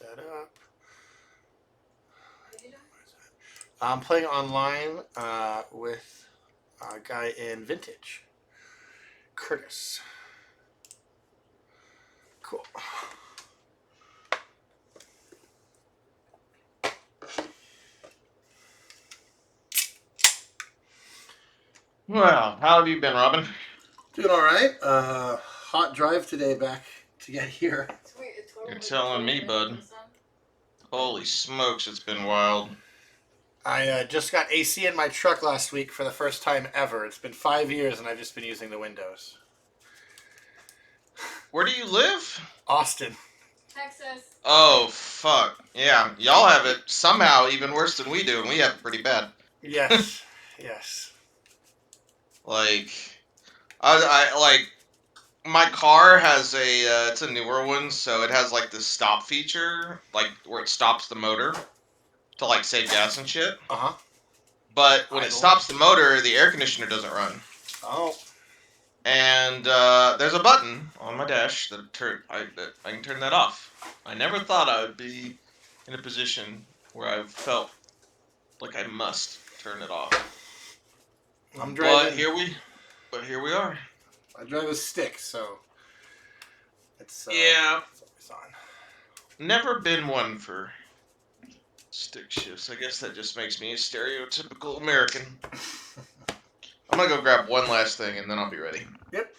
set up. I'm playing online with a guy in Vintage, Curtis. Cool. Well, how have you been, Robin? Doing all right. Hot drive today back to get here. You're telling me, bud. Holy smokes, it's been wild. I just got AC in my truck last week for the first time ever. It's been 5 years and I've just been using the windows. Where do you live? Austin. Texas. Oh, fuck. Yeah, y'all have it somehow even worse than we do, and we have it pretty bad. Yes. Yes. Like, I like, my car has it's a newer one, so it has, like, this stop feature, like, where it stops the motor to, like, save gas and shit. Uh-huh. But when it Idle. stops the motor, the air conditioner doesn't run. Oh. And there's a button on my dash that I can turn that off. I never thought I would be in a position where I felt like I must turn it off. I'm driving. But here we are. I drive a stick, so it's Yeah, it's always on. never been one for stick shifts. I guess that just makes me a stereotypical American. I'm gonna go grab one last thing and then I'll be ready. Yep.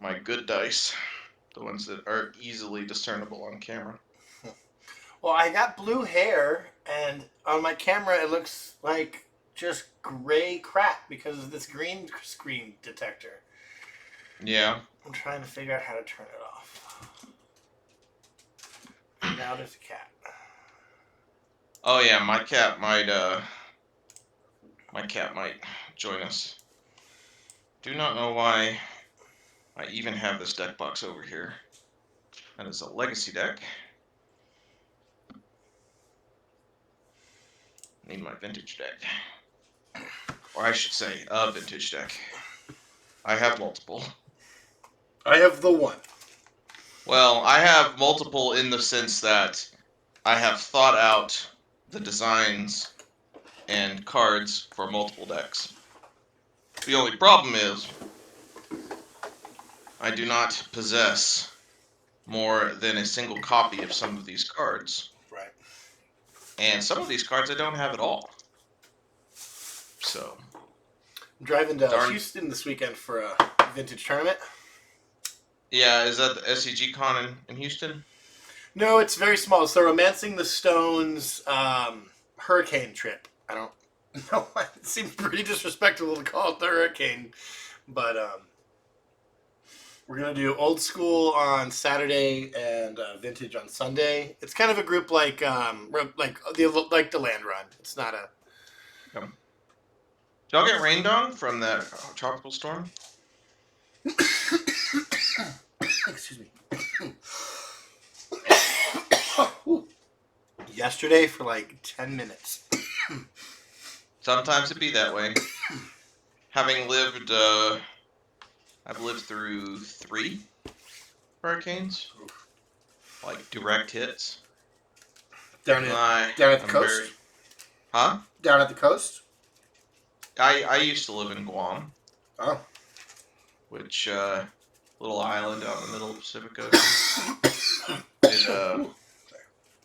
My good dice, the ones that are easily discernible on camera. Well, I got blue hair, and on my camera it looks like just gray crap because of this green screen detector. Yeah. I'm trying to figure out how to turn it off. Now there's a cat. Oh yeah, my cat might join us. Do not know why I even have this deck box over here. That is a legacy deck. Need my vintage deck. Or I should say, a vintage deck. I have multiple. I have the one. Well, I have multiple in the sense that I have thought out the designs and cards for multiple decks. The only problem is I do not possess more than a single copy of some of these cards. Right. And some of these cards I don't have at all. So, I'm driving to Houston this weekend for a vintage tournament. Yeah, is that the SCG Con in Houston? No, it's very small. It's the Romancing the Stones hurricane trip. I don't know. It seems pretty disrespectful to call it the hurricane. But we're going to do old school on Saturday and vintage on Sunday. It's kind of a group like the Land Run. It's not a... Did y'all get rained on from that tropical storm? Excuse me. Yesterday for like 10 minutes. Sometimes it be that way. Having lived, I've lived through 3 hurricanes, like direct hits. Down at the coast? Huh? Down at the coast? I used to live in Guam. Oh. Which, little island out in the middle of the Pacific Ocean.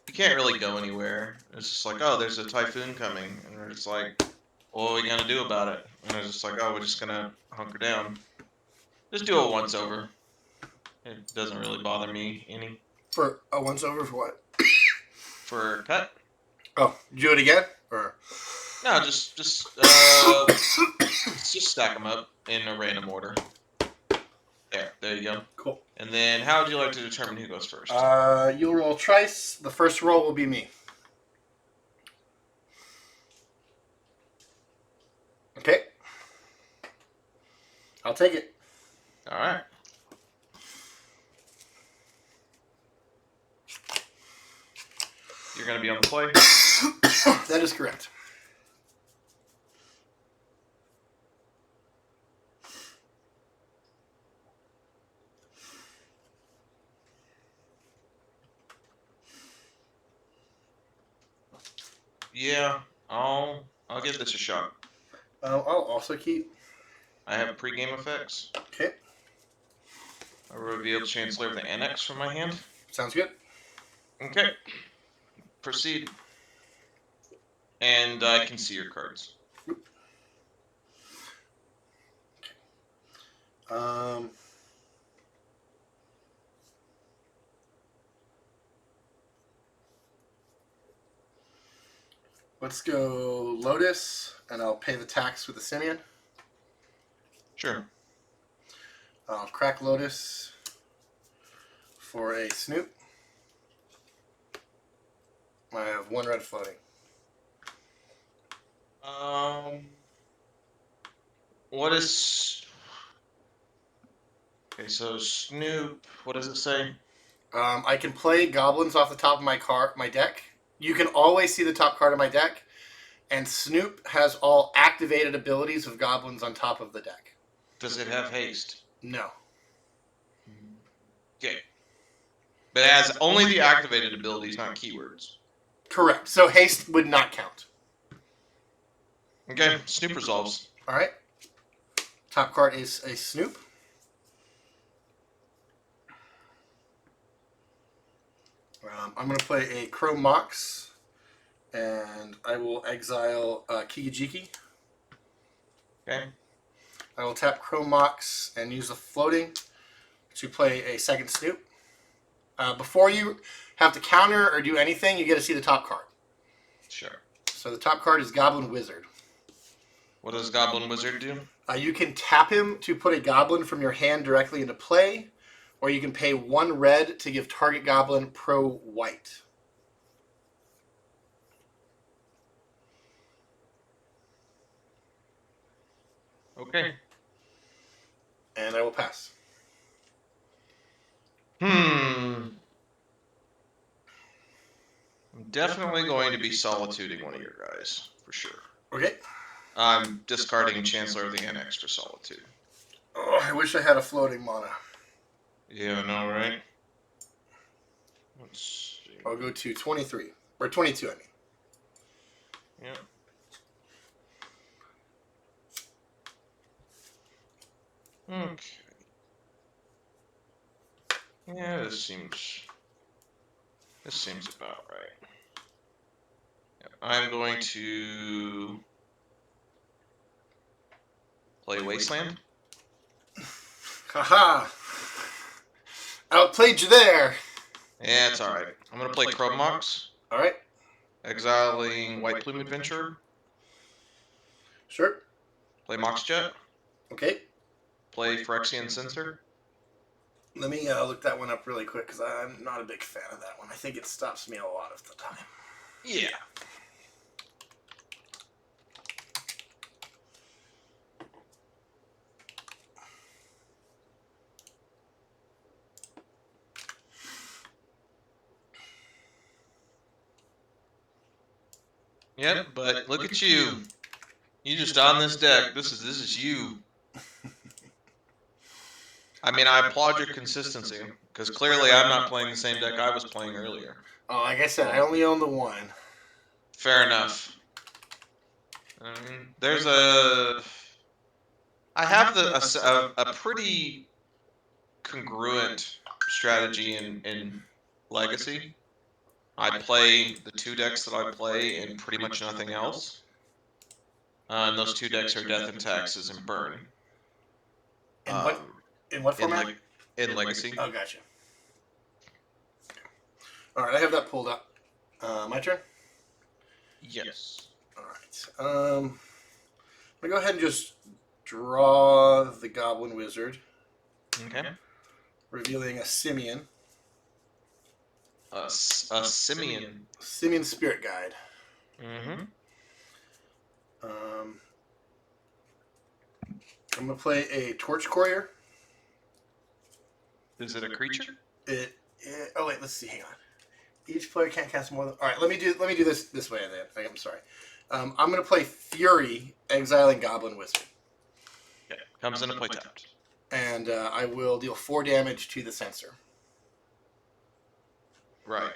You can't really go anywhere. It's just like, oh, there's a typhoon coming. And we're just like, what are we going to do about it? And it's just like, oh, we're just going to hunker down. Just do a once over. It doesn't really bother me any. For a once over for what? For a cut? Oh, do it again? Or no, just stack them up in a random order. There you go. Cool. And then, how would you like to determine who goes first? You'll roll twice. The first roll will be me. Okay. I'll take it. All right. You're going to be on the play? That is correct. Yeah, I'll give this a shot. I'll also keep. I have pre-game effects. Okay. I revealed Chancellor of the Annex from my hand. Sounds good. Okay. Proceed. And I can see your cards. Um, let's go Lotus, and I'll pay the tax with the Simeon. Sure. I'll crack Lotus for a Snoop. I have 1 red floating. What is... Okay, so Snoop, what does it say? I can play goblins off the top of my deck. You can always see the top card of my deck, and Snoop has all activated abilities of goblins on top of the deck. Does it have haste? No. Okay. But it has only the activated abilities, not keywords. Correct. So haste would not count. Okay, Snoop resolves. All right. Top card is a Snoop. I'm going to play a Crow Mox, and I will exile Kiyajiki. Okay. I will tap Crow Mox and use the floating to play a second Snoop. Before you have to counter or do anything, you get to see the top card. Sure. So the top card is Goblin Wizard. What does Goblin Wizard do? You can tap him to put a goblin from your hand directly into play, or you can pay 1 red to give target goblin pro white. Okay. And I will pass. I'm definitely going to be solituding one of your guys, for sure. Okay. I'm discarding Chancellor of the Annex for Solitude. Oh, I wish I had a floating mana. Yeah, I know, right? Let's see. I'll go to 23. Or 22, I mean. Yeah. Okay. Yeah, this seems about right. Yep. I'm going to play Wasteland. Haha. Outplayed you there. Yeah, it's alright. I'm going to play Crow Mox, All right. exiling White Plume Adventurer, Sure. play Mox Jet, Okay. play Phyrexian Censor. Let me look that one up really quick because I'm not a big fan of that one. I think it stops me a lot of the time. Yeah. Yep, but look at you. You just on this deck. This is you. I mean, I applaud your consistency because clearly I'm not playing the same deck I was playing earlier. Oh, like I said, I only own the one. Fair enough. There's a. I have a pretty congruent strategy in Legacy. I play the 2 decks that I play and pretty much nothing else. And those 2 decks are Death and Taxes and Burn. In what format? In Legacy. Oh, gotcha. All right, I have that pulled up. My turn? Yes. All right. I'm going to go ahead and just draw the Goblin Wizard. Okay. Revealing a Simeon. A Simeon. Simeon Spirit Guide. Mm-hmm. I'm going to play a Torch Courier. Is it a creature? Oh, wait, let's see. Hang on. Each player can't cast more than. All right, let me do this way then. I'm sorry. I'm gonna play Fury, exiling Goblin Wizard, Okay. Comes into play tapped. and I will deal 4 damage to the sensor. Right.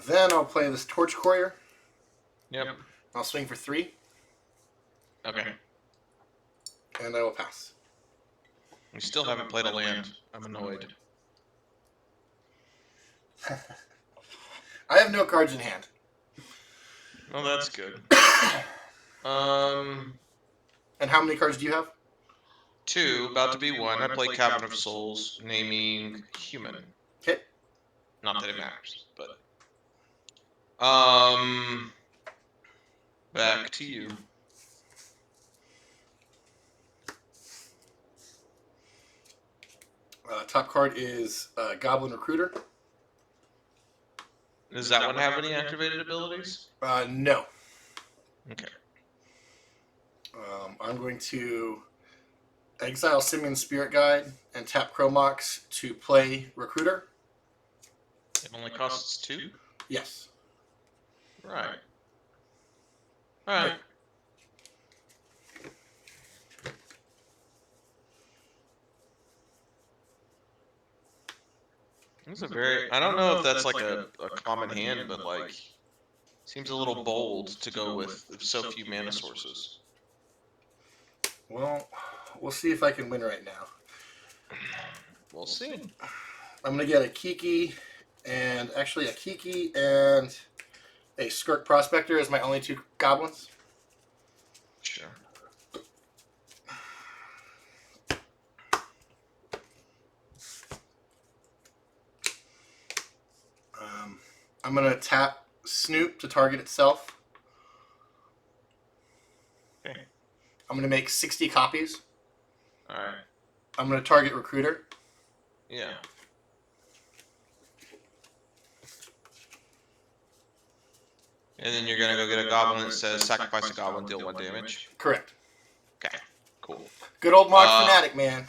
Then I'll play this Torch Courier. Yep. I'll swing for 3, Okay. and I will pass. We still haven't played a land. I'm annoyed. I have no cards in hand. Well, that's good. And how many cards do you have? 2, about to be 1. I play Cabin of Souls, naming human. Okay. Not that it matters, but back to you. Top card is Goblin Recruiter. Does that one have any activated abilities? No. Okay. I'm going to exile Simeon's Spirit Guide and tap Chromox to play Recruiter. It only costs 2? Yes. Right. Alright. It's a very... I don't know if that's like a common hand, but like... Seems a little bold to go with so few mana sources. Well, we'll see if I can win right now. We'll see. I'm going to get a Kiki and a Skirk Prospector as my only 2 goblins. Sure. I'm going to tap Snoop to target itself. Okay. I'm going to make 60 copies. Alright. I'm going to target Recruiter. Yeah. And then you're gonna go get a goblin that says sacrifice a goblin, deal 1 damage. Correct. Okay, cool. Good old Mod Fanatic, man.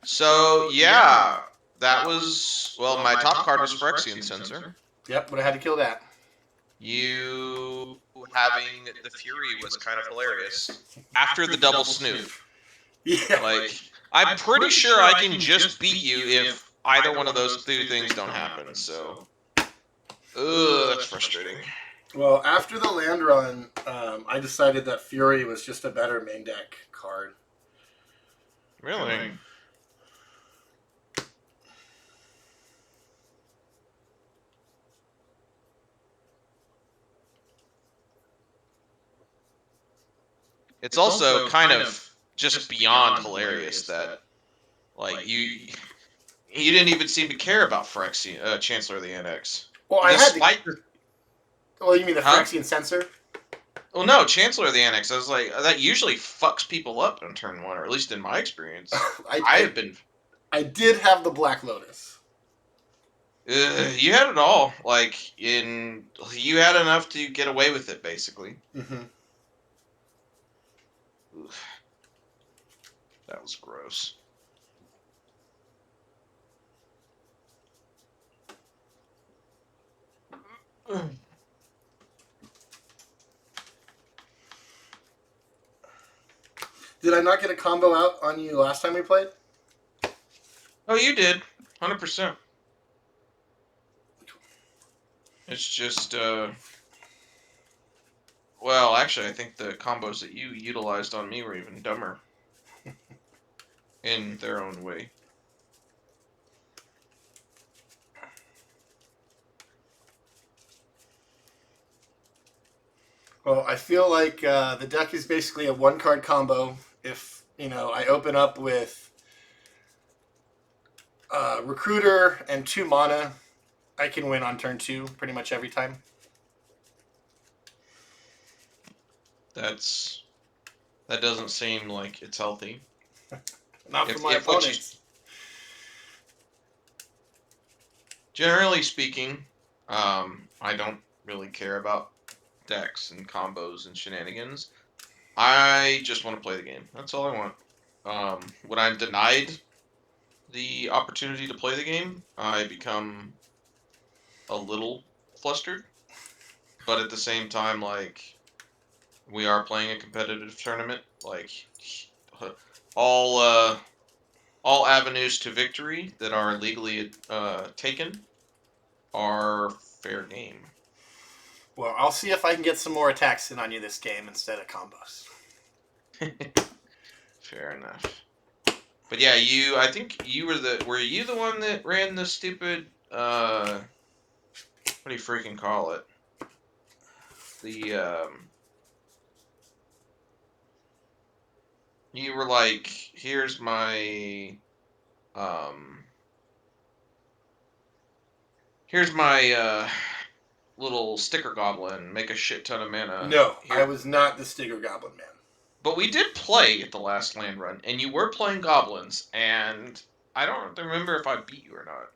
So yeah, that was my top card was Phyrexian Censor. Yep, but I had to kill that. You having the Fury was kind of hilarious. After the double Snoop. Yeah. Like, I'm pretty sure I can just beat you if either one of those 2 things don't happen, so... Ugh, that's frustrating. Well, after the land run, I decided that Fury was just a better main deck card. Really? It's also kind of just beyond hilarious that, like, you didn't even seem to care about Phyrexian, Chancellor of the Annex. Well, I had to... Well, you mean the Phyrexian Censor? Well, no, Chancellor of the Annex. I was like, that usually fucks people up on turn 1, or at least in my experience. I did have the Black Lotus. You had it all. Like, you had enough to get away with it, basically. Mm-hmm. That was gross. Did I not get a combo out on you last time we played? Oh, you did. 100%. It's just, well, actually, I think the combos that you utilized on me were even dumber. In their own way. Well, I feel like the deck is basically a 1-card combo. If, I open up with Recruiter and 2 mana, I can win on turn 2 pretty much every time. That doesn't seem like it's healthy. Not for my opponents. Generally speaking, I don't really care about decks and combos and shenanigans. I just want to play the game. That's all I want. When I'm denied the opportunity to play the game, I become a little flustered, but at the same time, like we are playing a competitive tournament. Like all all avenues to victory that are legally taken are fair game. Well, I'll see if I can get some more attacks in on you this game instead of combos. Fair enough. But yeah, I think you were you the one that ran the stupid what do you freaking call it? The you were like, um here's my little sticker goblin, make a shit ton of mana No, I here. was not the Sticker Goblin man. But we did play at the last land run, and you were playing goblins, and I don't remember if I beat you or not.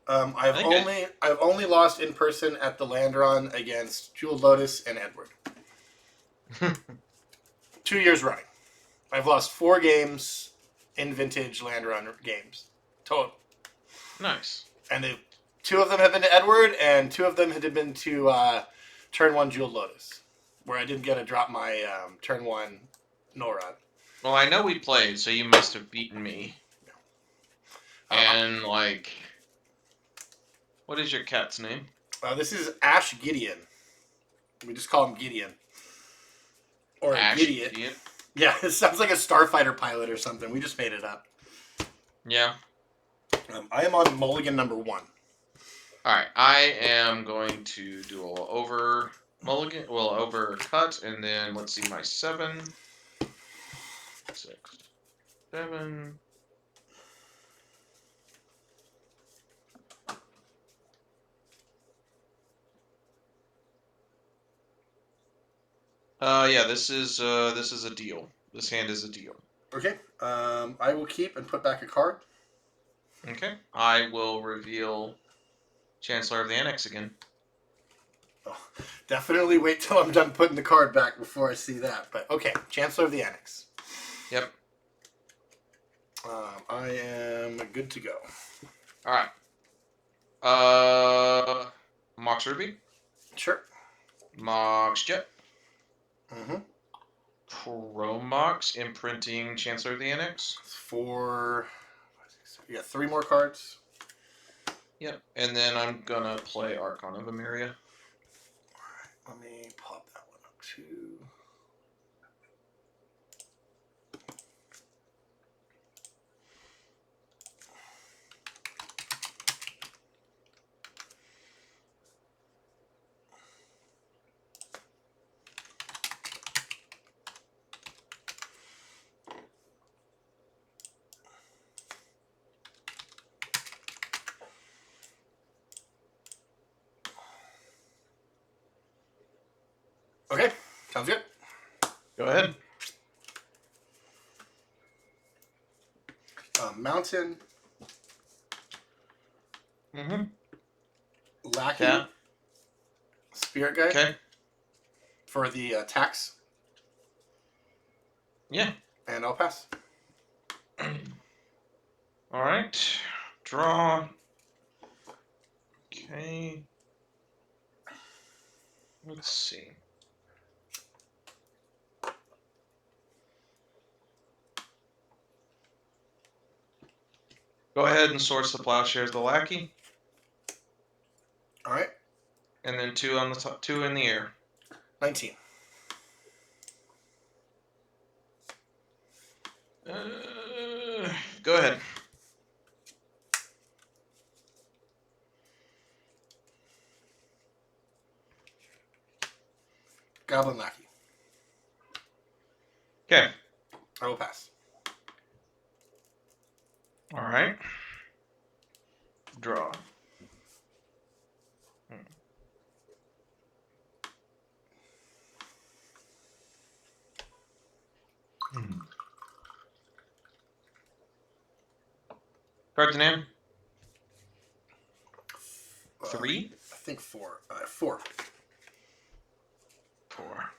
I've I think only lost in person at the land run against Jeweled Lotus and Edward. I 2 years running. I've lost 4 games in vintage land run games total, nice. and 2 of them have been to Edward, and 2 of them had been to turn 1 Jeweled Lotus, where I didn't get to drop my turn 1 Norod. Well, I know we played, so you must have beaten me. Uh, And like, what is your cat's name? this is Ash Gideon. We just call him Gideon. Or a Ash Gideon. Gideon. Yeah, it sounds like a starfighter pilot or something. We just made it up. Yeah. I am on mulligan number 1. All right. I am going to do a over mulligan, well, over cut, and then let's see my 7, 6, 7. Yeah, this is a deal. This hand is a deal. Okay. I will keep and put back a card. Okay. I will reveal Chancellor of the Annex again. Oh, definitely wait till I'm done putting the card back before I see that. But okay, Chancellor of the Annex. Yep. I am good to go. All right. Mox Ruby. Sure. Mox Jet. Mm-hmm. Chromox imprinting Chancellor of the Annex. It's 4. You got 3 more cards. Yep. And then I'm gonna play Archon of Emeria. Let me pop that one up too. Okay, sounds good. Go ahead. Mountain, Mm-hmm. Lackey, Yeah. Spirit Guide Okay. for the tax, Yeah. and I'll pass. All right. Draw. Okay. Let's see. Go ahead and source the Plowshares, the Lackey, All right, and then 2 on the top, 2 in the air. 19. Go ahead. Goblin Lackey. Okay. I will pass. All right. Draw. Cards in hand. 3. I think 4. 4. 4.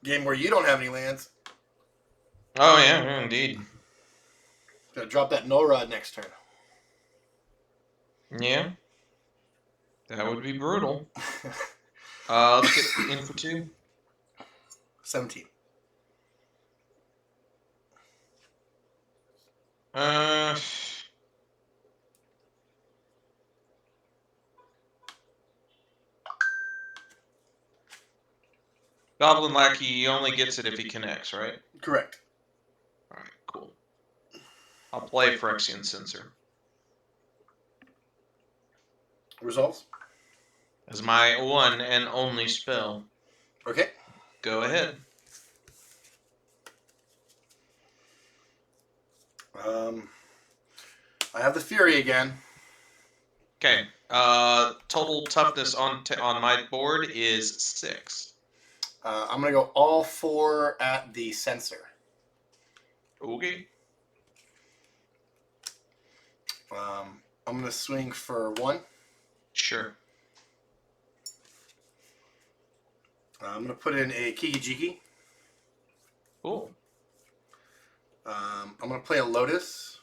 Game where you don't have any lands. Oh yeah, indeed. Gotta drop that null rod next turn. Yeah, that would be brutal. Let's get in for 2. 17. Uh, Goblin Lackey, he only gets it if he connects, right? Correct. Alright, cool. I'll play Phyrexian Censor. Results? As my one and only spell. Okay. Go ahead. I have the Fury again. Okay. Total toughness on my board is 6. I'm gonna go all 4 at the sensor. Okay. I'm gonna swing for 1. Sure. I'm gonna put in a Kiki-Jiki. Cool. I'm gonna play a Lotus.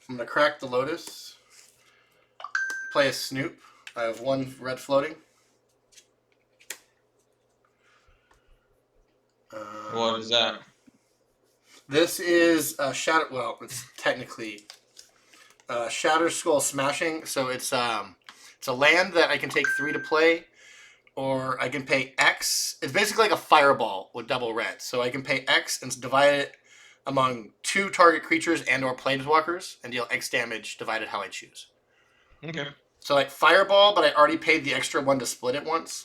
I'm gonna crack the Lotus. Play a Snoop. I have 1 red floating. What is that? This is a Shatter. Well, it's technically Shatter Skull Smashing. So it's a land that I can take 3 to play, or I can pay X. It's basically like a fireball with double red. So I can pay X and divide it among 2 target creatures and/or planeswalkers and deal X damage divided how I choose. Okay. So like fireball, but I already paid the extra 1 to split it once.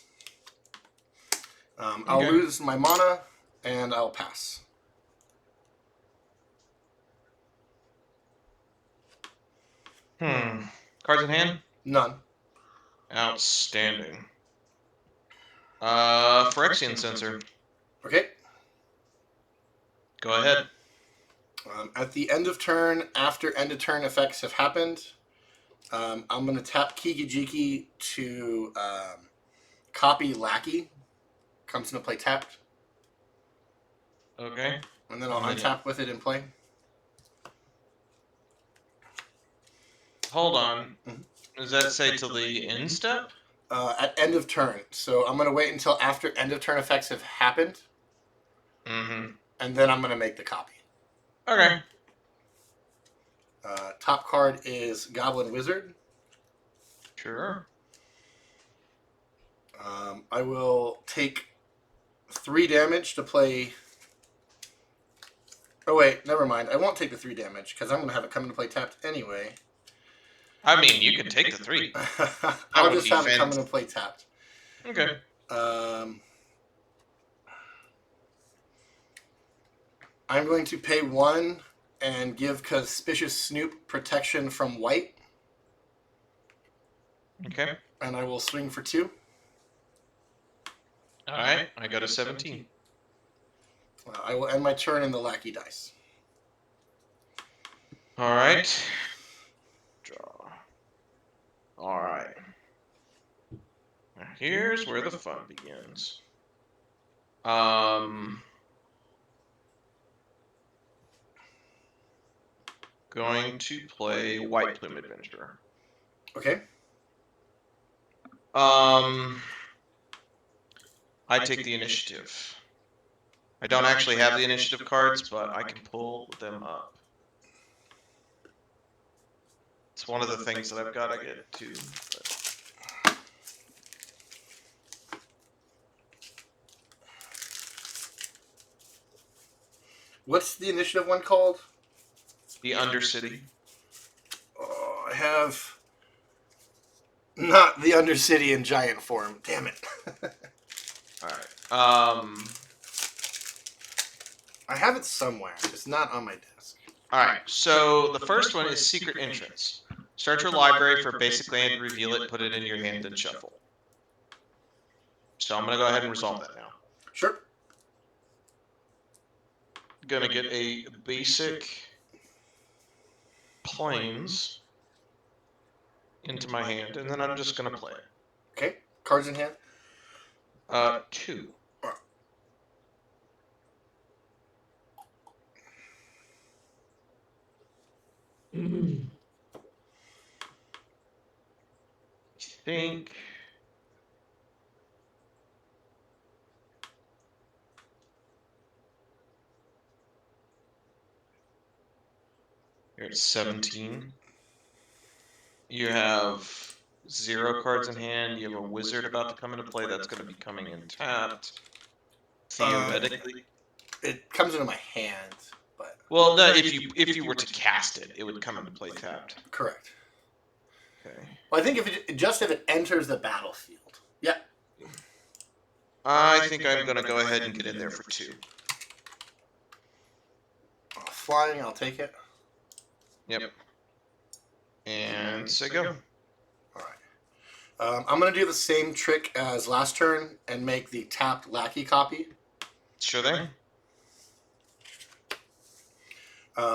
I'll Okay. lose my mana and I'll pass. Cards in hand? None. Outstanding. Phyrexian Censor. Okay. Go ahead. At the end of turn, after end of turn effects have happened, I'm going to tap Kiki-Jiki to copy Lackey. Comes into play tapped. Okay. And then I'll untap with it in play. Hold on. Does that say till the end step? At end of turn. So I'm going to wait until after end of turn effects have happened. Mm-hmm. And then I'm going to make the copy. Okay. Top card is Goblin Wizard. Sure. I will take 3 damage to play. Oh wait, never mind. I won't take the 3 damage because I'm going to have it come into play tapped anyway. I mean, you can take the 3. I'll just have it come into play tapped. Okay. I'm going to pay 1 and give Conspicuous Snoop protection from white. Okay. And I will swing for 2. Alright, I go to 17. I will end my turn in the Lackey dice. Alright. Draw. Alright. Now here's where the fun begins. Going to play White Plume Adventurer. Okay. I take the initiative. I don't actually have the initiative cards, but I can pull them up. It's one of the things that I've got to get to. But... What's the initiative one called? The Undercity. Oh, I have not the Undercity in giant form. Damn it. Alright. I have it somewhere. It's not on my desk. Alright, so the first one is Secret Entrance. Start your library for basic land, reveal it, put it in your hand, and shuffle. So I'm going to go ahead and resolve that now. Sure. Gonna get a basic plains into my hand, and then I'm just gonna play it. Okay. Cards in hand? 2. I think. You're at 17. You have 0 cards in hand. You have a wizard about to come into play that's going to be coming in tapped. Theoretically. It comes into my hand, but Well, no, if you were to cast it, it would come into play tapped. correct. Okay. Well, I think if it enters the battlefield. Yeah. I think I'm going to go ahead and get in there for 2. Flying, I'll take it. Yep. And say go. All right. I'm going to do the same trick as last turn and make the tapped lackey copy. Sure thing.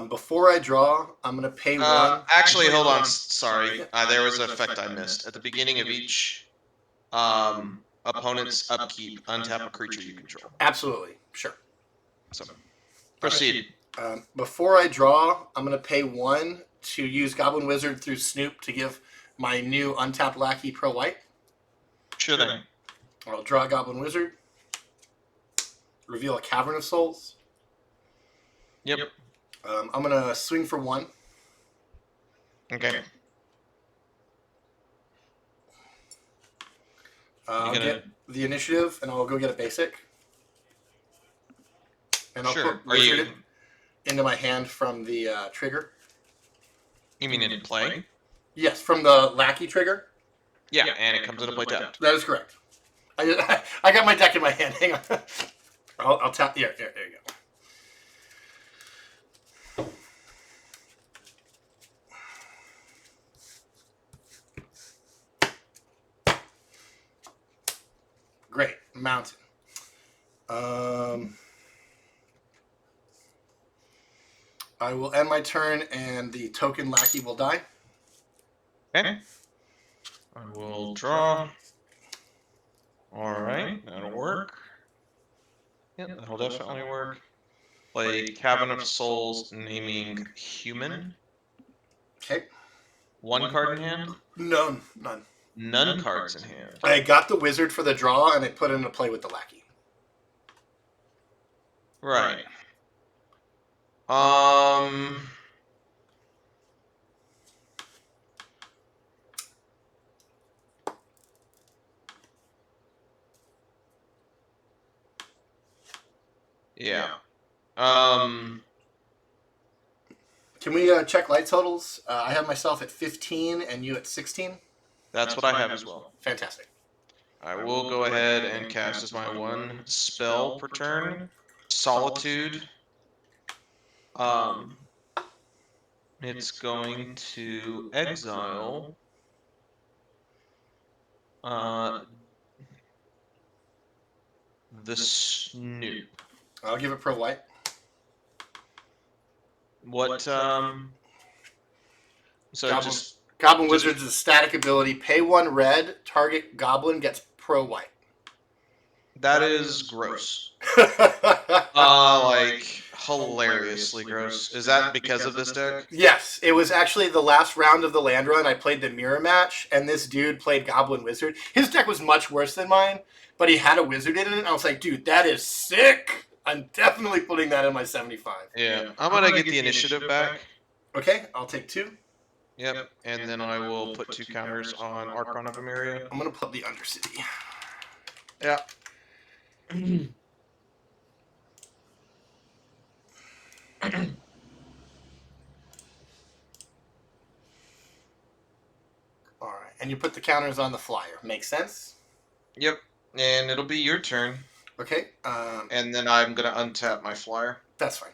Before I draw, I'm going to pay 1. Actually, hold on. Sorry. There was an effect I missed. At the beginning of each opponent's upkeep, untap a creature you control. Absolutely. Sure. So, proceed. Before I draw, I'm going to pay 1 to use Goblin Wizard through Snoop to give my new untapped lackey pro white. Sure thing. I'll draw a Goblin Wizard. Reveal a Cavern of Souls. Yep. I'm going to swing for 1. Okay. I'll get the initiative, and I'll go get a basic. And I'll put Wizard into my hand from the trigger. You mean in play? Yes, from the lackey trigger. Yeah, and it comes into play tapped. That is correct. I got my deck in my hand. Hang on. I'll tap. There you go. Great. Mountain. I will end my turn, and the token lackey will die. Okay. I will draw. Alright, that'll work. Yep, that'll definitely work. Play Cavern of Souls, naming human. Okay. 1 card in hand? None. None cards in hand. I got the wizard for the draw, and I put it into play with the lackey. Right. Yeah. Can we check light totals? I have myself at 15 and you at 16. That's what I have as well. Fantastic. I will go ahead and cast as my 1 spell per turn. Solitude. It's going to exile the Snoop. I'll give it pro white. What? So Goblin Wizard's a static ability. Pay 1 red. Target Goblin gets pro white. That is gross. Like hilariously gross. Is that because of this deck? Yes, it was actually the last round of the land run. I played the mirror match, and this dude played Goblin Wizard. His deck was much worse than mine, but he had a wizard in it, and I was like, dude, that is sick. I'm definitely putting that in my 75. Yeah, I'm gonna get the initiative back. Okay, I'll take 2. Yep, and then I will put 2 counters on Archon of Emeria. I'm gonna put the Undercity. Yeah. All right, and you put the counters on the flyer. Makes sense? Yep, and it'll be your turn. Okay. And then I'm going to untap my flyer. That's fine.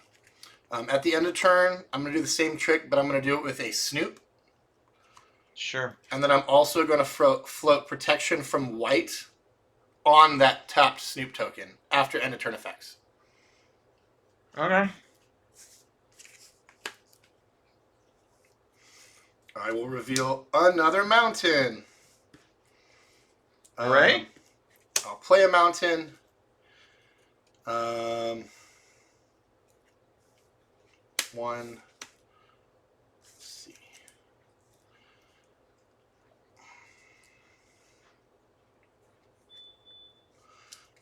At the end of turn, I'm going to do the same trick, but I'm going to do it with a Snoop. Sure. And then I'm also going to float protection from white on that tapped Snoop token after end of turn effects. Okay. I will reveal another mountain. Right? I'll play a mountain. One,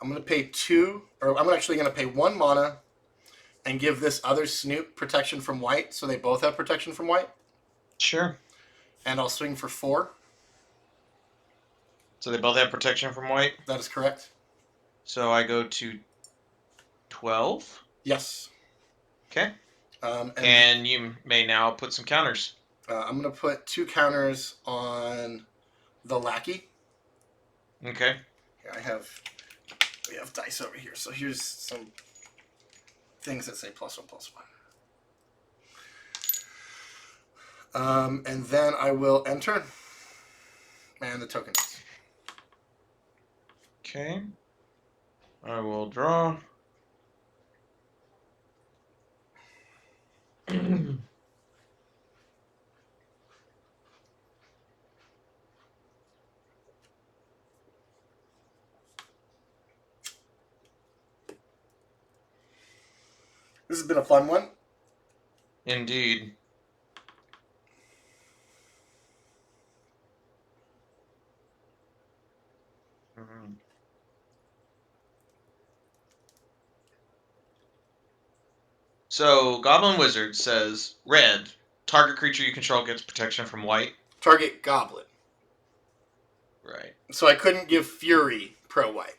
I'm going to pay 2, or I'm actually going to pay 1 mana and give this other Snoop protection from white, so they both have protection from white. Sure. And I'll swing for 4. So they both have protection from white? That is correct. So I go to 12? Yes. Okay. And you may now put some counters. I'm going to put 2 counters on the lackey. Okay. Here, we have dice over here. So here's some things that say +1/+1. And then I will enter. And the tokens. Okay. I will draw. This has been a fun one. Indeed. So, Goblin Wizard says, red, target creature you control gets protection from white. Target Goblin. Right. So I couldn't give Fury pro-white.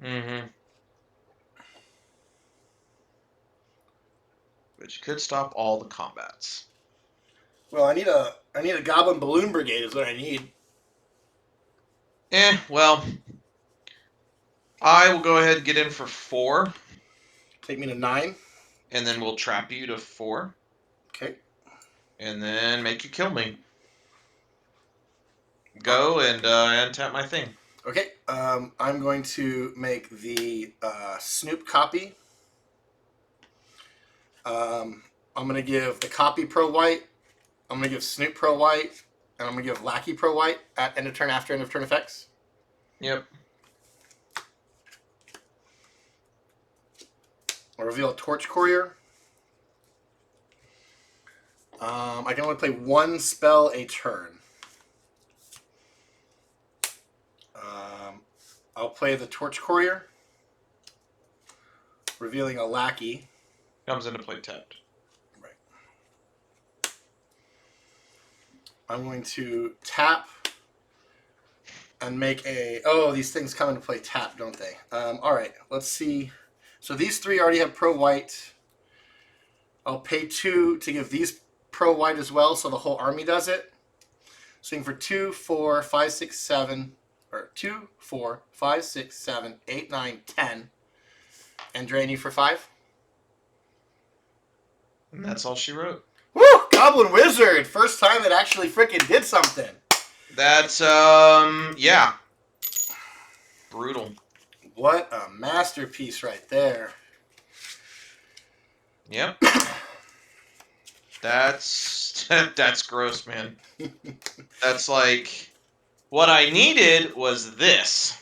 Mm-hmm. But you could stop all the combats. Well, I need a Goblin Balloon Brigade is what I need. Well, I will go ahead and get in for 4. Take me to 9. And then we'll trap you to 4. Okay. And then make you kill me. Go and untap my thing. Okay. I'm going to make the Snoop copy. I'm going to give the copy pro-white. I'm going to give Snoop pro-white. And I'm going to give Lackey pro-white at end of turn after end of turn effects. Yep. I'll reveal a Torch Courier. I can only play 1 spell a turn. I'll play the Torch Courier, revealing a Lackey. Comes into play tapped. Right. I'm going to tap and make a... Oh, these things come into play tap, don't they? All right, let's see. So these 3 already have pro-white. I'll pay 2 to give these pro-white as well, so the whole army does it. Swing for 2, 4, 5, 6, 7... Or 2, 4, 5, 6, 7, 8, 9, 10. And drain you for 5. And that's all she wrote. Woo! Goblin Wizard! First time it actually freaking did something. That's, yeah. Brutal. What a masterpiece right there. Yep. That's gross, man. That's like... What I needed was this.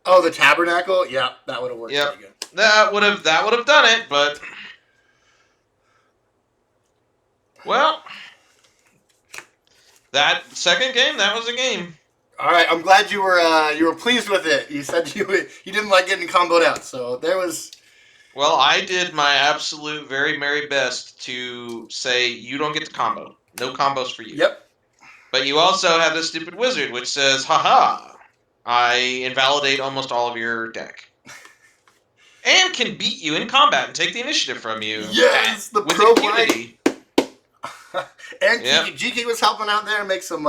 Oh, the tabernacle? Yeah, that would have worked pretty good. That would have done it, but well, that second game, that was a game. All right, I'm glad you were pleased with it. You said you didn't like getting comboed out, so there was. Well, I did my absolute very merry best to say you don't get to combo. No combos for you. Yep. But you also have this stupid wizard which says, haha, I invalidate almost all of your deck. And can beat you in combat and take the initiative from you. Yes, the with pro impunity. And yep. GK was helping out there, make some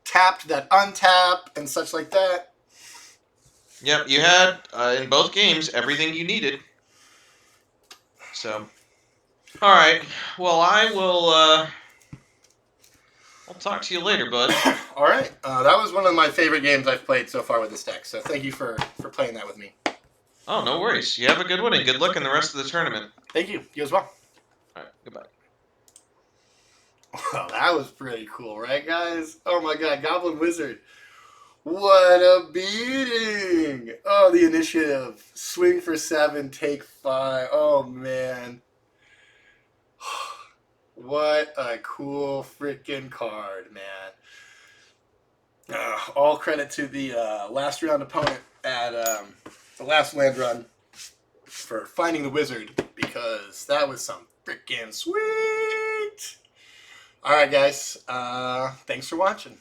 tapped that untap and such like that. Yep, you had, in both games, everything you needed. So, alright, well, I will, I'll talk to you later, bud. All right. That was one of my favorite games I've played so far with this deck, so thank you for playing that with me. Oh, no worries. You have a good one, and good luck in the rest of the tournament. Thank you. You as well. All right, goodbye. Well, that was pretty cool, right, guys? Oh, my God. Goblin Wizard. What a beating. Oh, the initiative. Swing for 7, take 5. Oh, man. What a cool freaking card, man. All credit to the last round opponent at the last land run for finding the wizard, because that was some freaking sweet. All right, guys. Thanks for watching.